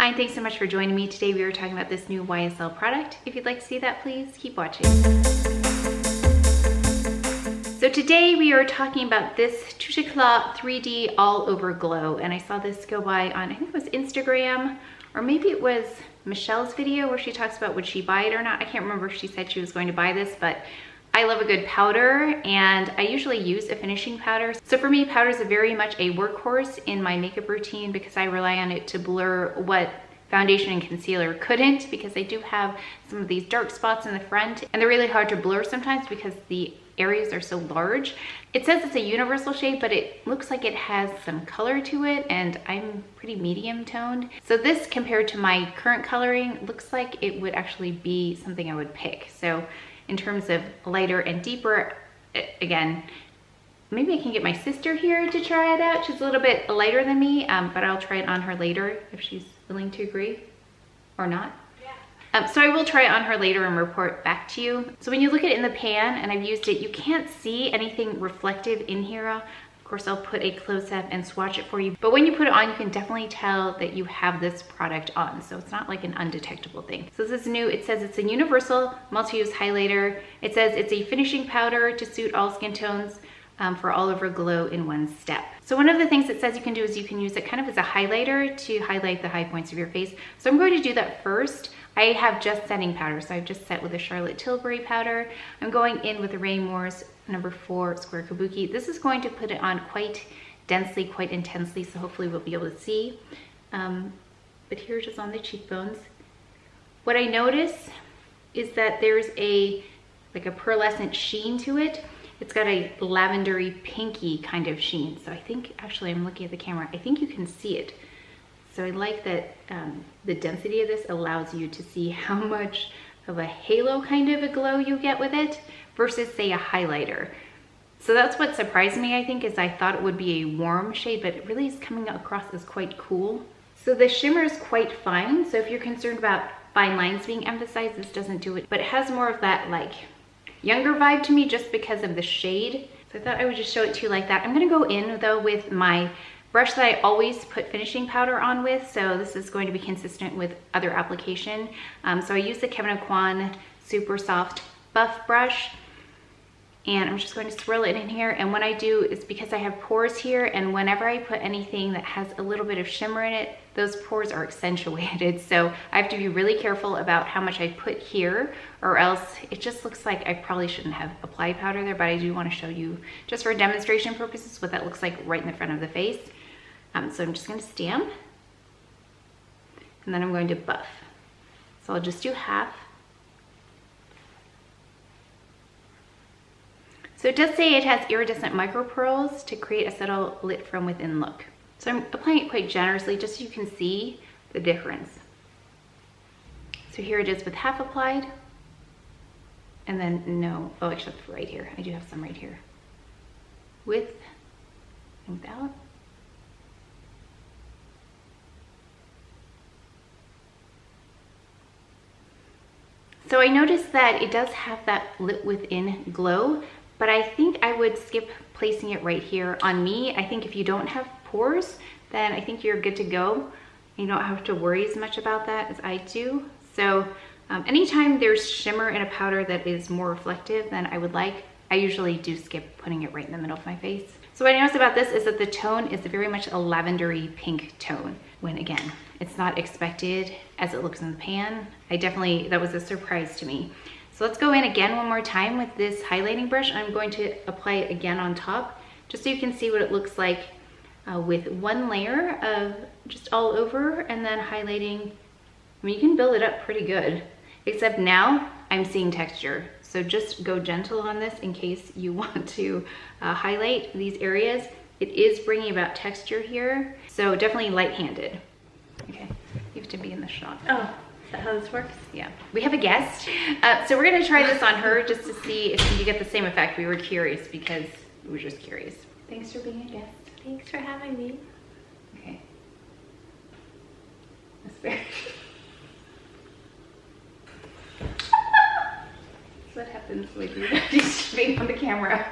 Hi, and thanks so much for joining me. Today we are talking about this new YSL product. If you'd like to see that, please keep watching. So today we are talking about this Touche Éclat 3D All Over Glow, and I saw this go by on, I think it was Instagram, or maybe it was Michelle's video where she talks about would she buy it or not. I can't remember if she said she was going to buy this, but I love a good powder, and I usually use a finishing powder. So for me, powder is very much a workhorse in my makeup routine because I rely on it to blur what foundation and concealer couldn't, because I do have some of these dark spots in the front and they're really hard to blur sometimes because the areas are so large. It says it's a universal shade, but it looks like it has some color to it, and I'm pretty medium toned. So this, compared to my current coloring, looks like it would actually be something I would pick. So in terms of lighter and deeper, again, maybe I can get my sister here to try it out. She's a little bit lighter than me, but I'll try it on her later if she's willing to agree or not. So I will try it on her later and report back to you. So when you look at it in the pan, and I've used it, you can't see anything reflective in here. Of course, I'll put a close-up and swatch it for you. But when you put it on, you can definitely tell that you have this product on. So it's not like an undetectable thing. So this is new. It says it's a universal multi-use highlighter. It says it's a finishing powder to suit all skin tones for all over glow in one step. So one of the things it says you can do is you can use it kind of as a highlighter to highlight the high points of your face. So I'm going to do that first. I have just setting powder, so I've just set with a Charlotte Tilbury powder. I'm going in with the Rain Moore's number 4 Square Kabuki. This is going to put it on quite densely, quite intensely, so hopefully we'll be able to see. But here it is on the cheekbones. What I notice is that there's like a pearlescent sheen to it. It's got a lavendery pinky kind of sheen. So I think, actually I'm looking at the camera, I think you can see it. So I like that the density of this allows you to see how much of a halo kind of a glow you get with it versus, say, a highlighter. So that's what surprised me, I think, is I thought it would be a warm shade, but it really is coming across as quite cool. So the shimmer is quite fine. So if you're concerned about fine lines being emphasized, this doesn't do it, but it has more of that like younger vibe to me just because of the shade. So I thought I would just show it to you like that. I'm gonna go in though with my brush that I always put finishing powder on with, so this is going to be consistent with other application. So I use the Kevyn Aucoin Super Soft Buff brush, and I'm just going to swirl it in here. And when I do, it's because I have pores here, and whenever I put anything that has a little bit of shimmer in it, those pores are accentuated. So I have to be really careful about how much I put here, or else it just looks like I probably shouldn't have applied powder there, but I do want to show you, just for demonstration purposes, what that looks like right in the front of the face. So I'm just going to stamp, and then I'm going to buff. So I'll just do half. So it does say it has iridescent micro pearls to create a subtle lit from within look. So I'm applying it quite generously just so you can see the difference. So here it is with half applied, and then no, oh, except for right here. I do have some right here. With and without. So I noticed that it does have that lit within glow, but I think I would skip placing it right here on me. I think if you don't have pores, then I think you're good to go. You don't have to worry as much about that as I do. So anytime there's shimmer in a powder that is more reflective than I would like, I usually do skip putting it right in the middle of my face. So what I noticed about this is that the tone is very much a lavendery pink tone, when again, it's not expected as it looks in the pan. That was a surprise to me. So let's go in again one more time with this highlighting brush. I'm going to apply it again on top, just so you can see what it looks like with one layer of just all over, and then highlighting. I mean, you can build it up pretty good, except now I'm seeing texture. So just go gentle on this in case you want to highlight these areas. It is bringing about texture here, so definitely light-handed. Okay, you have to be in the shot. Oh, is that how this works? Yeah, we have a guest. So we're gonna try this on her just to see if you get the same effect. We were curious because we were just curious. Thanks for being a guest. Thanks for having me. Okay. That's fair. That's what happens when you're just being on the camera.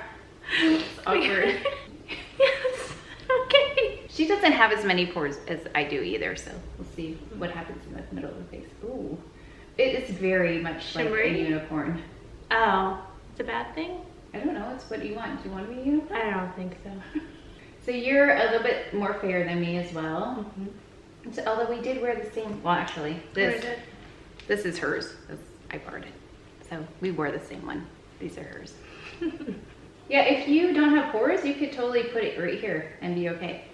It's awkward. Yes. Okay. She does doesn't have as many pores as I do either, so we'll see what happens in the middle of the face. Ooh, it is very much Shimmery? like a unicorn. Oh, it's a bad thing? I don't know, it's what you want. Do you want to be a unicorn? I don't think so. So you're a little bit more fair than me as well. Mm-hmm. So, although we did wear the same, well actually, this is hers. I borrowed it. So we wore the same one. These are hers. Yeah, if you don't have pores, you could totally put it right here and be okay.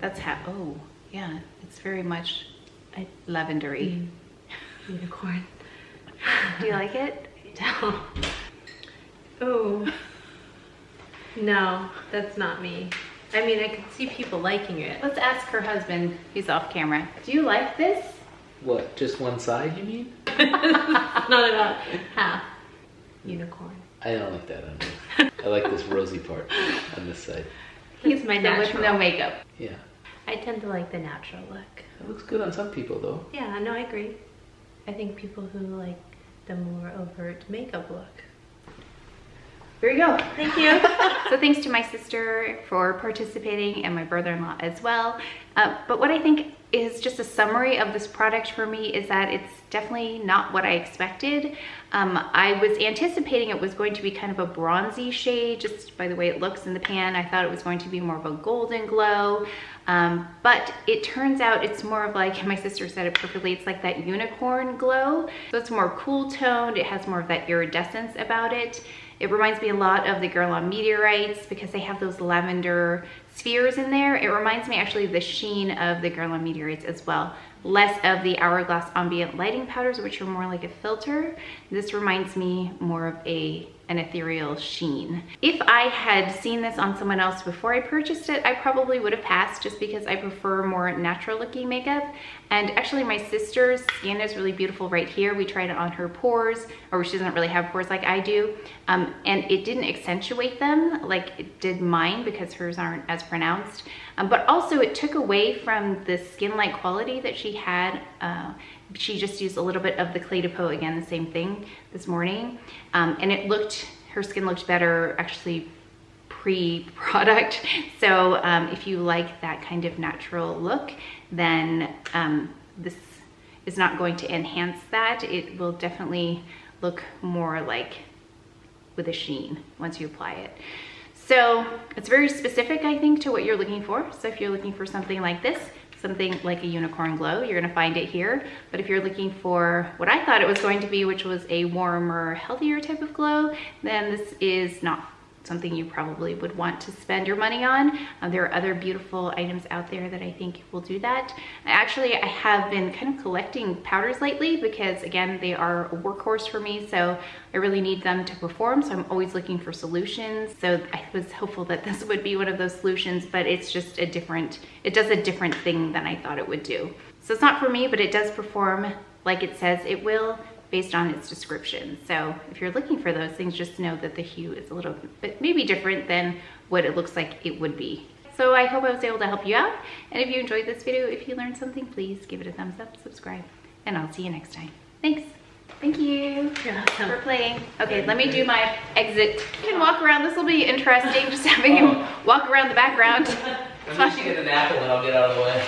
That's how, oh, yeah, it's very much lavendery. Unicorn. Do you like it? No. Oh. No, that's not me. I mean, I could see people liking it. Let's ask her husband. He's off camera. Do you like this? What, just one side, you mean? Not about half. Unicorn. I don't like that underneath. I like this rosy part on this side. He's my So natural. with no makeup. Yeah. I tend to like the natural look. It looks good on some people, though. Yeah, no, I agree. I think people who like the more overt makeup look. Here you go. Thank you. So thanks to my sister for participating and my brother-in-law as well. But what I think is just a summary of this product for me is that it's definitely not what I expected. I was anticipating it was going to be kind of a bronzy shade, just by the way it looks in the pan. I thought it was going to be more of a golden glow. But it turns out it's more of like, my sister said it perfectly, it's like that unicorn glow. So it's more cool toned, it has more of that iridescence about it. It reminds me a lot of the Girl on Meteorites because they have those lavender spheres in there. It reminds me actually of the sheen of the Girl on Meteorites as well. Less of the Hourglass ambient lighting powders, which are more like a filter. This reminds me more of an ethereal sheen. If I had seen this on someone else before I purchased it, I probably would have passed just because I prefer more natural looking makeup. And actually my sister's skin is really beautiful right here. We tried it on her pores, or she doesn't really have pores like I do. And it didn't accentuate them like it did mine because hers aren't as pronounced. But also it took away from the skin-like quality that she had. She just used a little bit of the Clé de Peau, again, the same thing this morning. And her skin looked better actually pre-product. So if you like that kind of natural look, then this is not going to enhance that. It will definitely look more like with a sheen once you apply it. So it's very specific, I think, to what you're looking for. So if you're looking for something like this, something like a unicorn glow, you're gonna find it here. But if you're looking for what I thought it was going to be, which was a warmer, healthier type of glow, then this is not something you probably would want to spend your money on. There are other beautiful items out there that I think will do that. Actually, I have been kind of collecting powders lately because, again, they are a workhorse for me, so I really need them to perform, so I'm always looking for solutions. So I was hopeful that this would be one of those solutions, but it's just it does a different thing than I thought it would do. So it's not for me, but it does perform like it says it will, based on its description. So if you're looking for those things, just know that the hue is a little bit maybe different than what it looks like it would be. So I hope I was able to help you out. And if you enjoyed this video, if you learned something, please give it a thumbs up, subscribe, and I'll see you next time. Thanks. Thank you for playing. Okay, let me do my exit. You can walk around. This will be interesting, just having him walk around the background. I'm just gonna get an apple and I'll get out of the way.